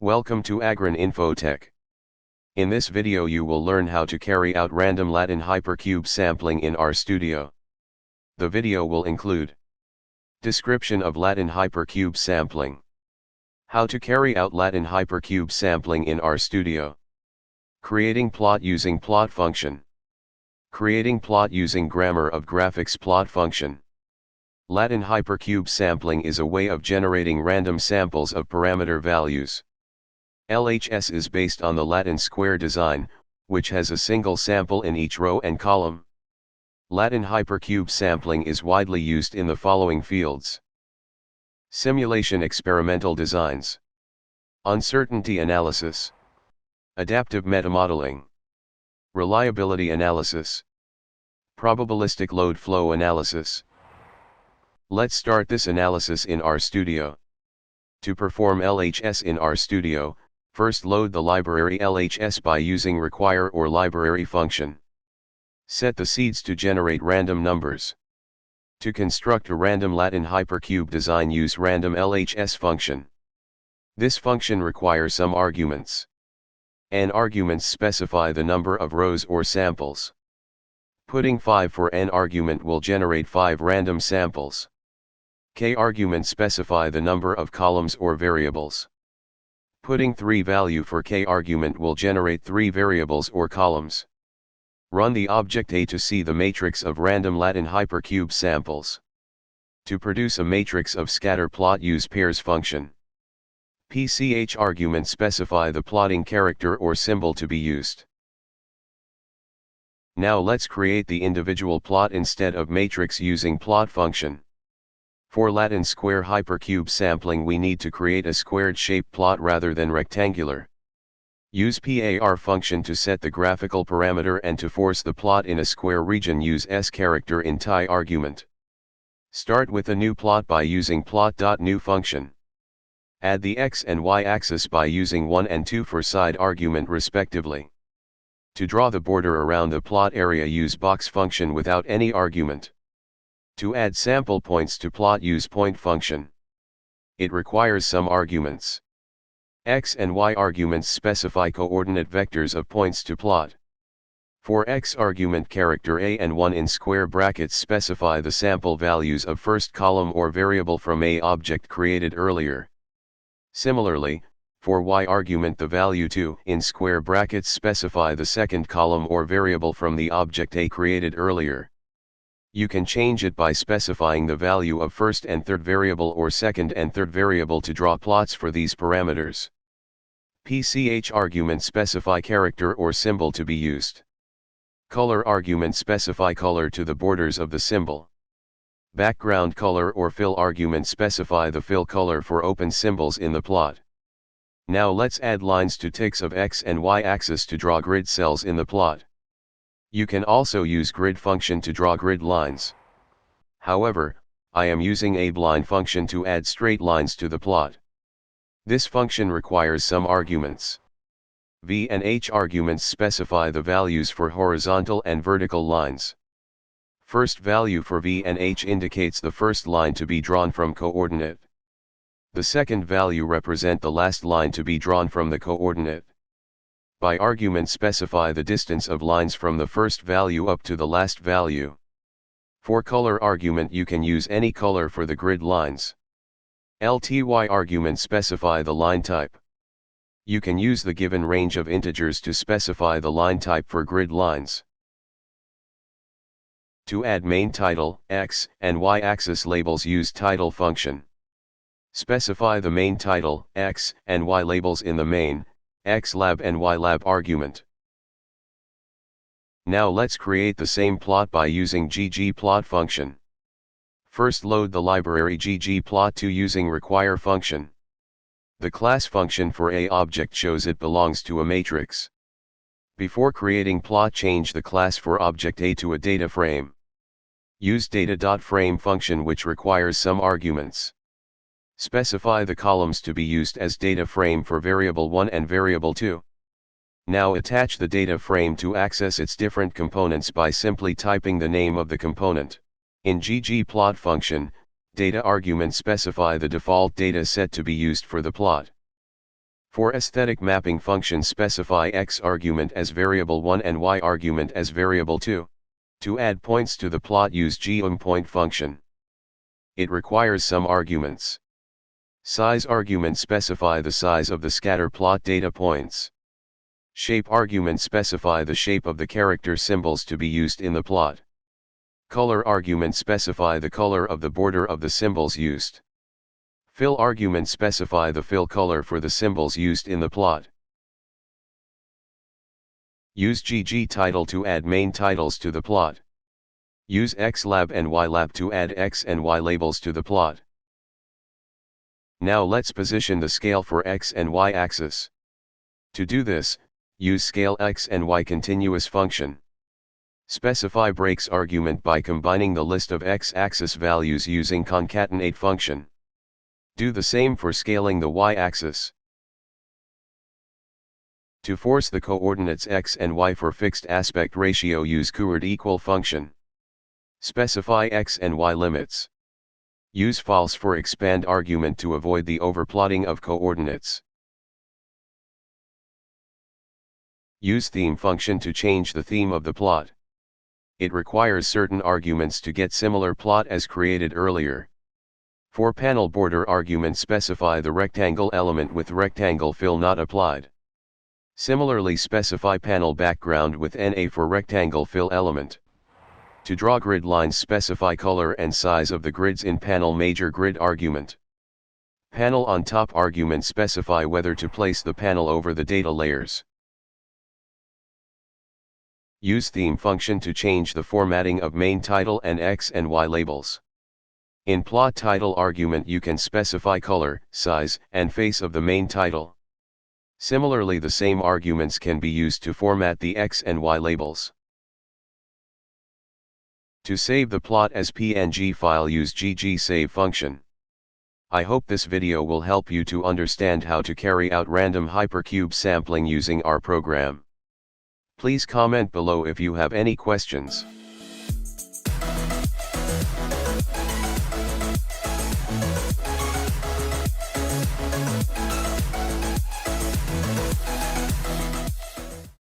Welcome to Agron Infotech. In this video you will learn how to carry out random Latin Hypercube sampling in RStudio. The video will include description of Latin Hypercube sampling, how to carry out Latin Hypercube sampling in RStudio, creating plot using plot function, creating plot using grammar of graphics plot function. Latin Hypercube sampling is a way of generating random samples of parameter values. LHS is based on the Latin square design, which has a single sample in each row and column. Latin Hypercube sampling is widely used in the following fields: simulation experimental designs, uncertainty analysis, adaptive metamodeling, reliability analysis, probabilistic load flow analysis. Let's start this analysis in RStudio. To perform LHS in RStudio, first load the library LHS by using require or library function. Set the seeds to generate random numbers. To construct a random Latin Hypercube design, use random LHS function. This function requires some arguments. N arguments specify the number of rows or samples. Putting 5 for n argument will generate 5 random samples. K arguments specify the number of columns or variables. Putting 3 value for k argument will generate 3 variables or columns. Run the object A to see the matrix of random Latin Hypercube samples. To produce a matrix of scatter plot, use pairs function. PCH arguments specify the plotting character or symbol to be used. Now let's create the individual plot instead of matrix using plot function. For Latin square Hypercube sampling, we need to create a squared shape plot rather than rectangular. Use PAR function to set the graphical parameter, and to force the plot in a square region, use S character in tie argument. Start with a new plot by using plot.new function. Add the X and Y axis by using 1 and 2 for side argument respectively. To draw the border around the plot area, use box function without any argument. To add sample points to plot, use point function. It requires some arguments. X and Y arguments specify coordinate vectors of points to plot. For X argument, character A and 1 in square brackets specify the sample values of first column or variable from A object created earlier. Similarly, for Y argument, the value 2 in square brackets specify the second column or variable from the object A created earlier. You can change it by specifying the value of first and third variable or second and third variable to draw plots for these parameters. PCH arguments specify character or symbol to be used. Color arguments specify color to the borders of the symbol. Background color or fill arguments specify the fill color for open symbols in the plot. Now let's add lines to ticks of X and Y axis to draw grid cells in the plot. You can also use grid function to draw grid lines. However, I am using abline function to add straight lines to the plot. This function requires some arguments. V and H arguments specify the values for horizontal and vertical lines. First value for V and H indicates the first line to be drawn from coordinate. The second value represent the last line to be drawn from the coordinate. By argument specify the distance of lines from the first value up to the last value. For color argument, you can use any color for the grid lines. LTY argument specify the line type. You can use the given range of integers to specify the line type for grid lines. To add main title, X and Y axis labels, use title function. Specify the main title, X and Y labels in the main, XLab and YLab argument. Now let's create the same plot by using Ggplot function. First load the library Ggplot using require function. The class function for A object shows it belongs to a matrix. Before creating plot, change the class for object A to a data frame. Use data.frame function, which requires some arguments. Specify the columns to be used as data frame for variable 1 and variable 2. Now attach the data frame to access its different components by simply typing the name of the component. In Ggplot function, data arguments specify the default data set to be used for the plot. For aesthetic mapping function, specify x argument as variable 1 and y argument as variable 2. To add points to the plot, use Ggplot function. It requires some arguments. Size argument, specify the size of the scatter plot data points. Shape argument, specify the shape of the character symbols to be used in the plot. Color argument, specify the color of the border of the symbols used. Fill argument, specify the fill color for the symbols used in the plot. Use Ggtitle to add main titles to the plot. Use xlab and ylab to add x and y labels to the plot. Now let's position the scale for x and y axis. To do this, use scale x and y continuous function. Specify breaks argument by combining the list of x-axis values using concatenate function. Do the same for scaling the y-axis. To force the coordinates x and y for fixed aspect ratio, use coord equal function. Specify x and y limits. Use false for expand argument to avoid the overplotting of coordinates. Use theme function to change the theme of the plot. It requires certain arguments to get similar plot as created earlier. For panel border argument, specify the rectangle element with rectangle fill not applied. Similarly, specify panel background with NA for rectangle fill element. To draw grid lines, specify color and size of the grids in panel major grid argument. Panel on top argument, specify whether to place the panel over the data layers. Use theme function to change the formatting of main title and x and y labels. In plot title argument, you can specify color, size, and face of the main title. Similarly, the same arguments can be used to format the x and y labels. To save the plot as PNG file, use ggsave function. I hope this video will help you to understand how to carry out random Hypercube sampling using our program. Please comment below if you have any questions.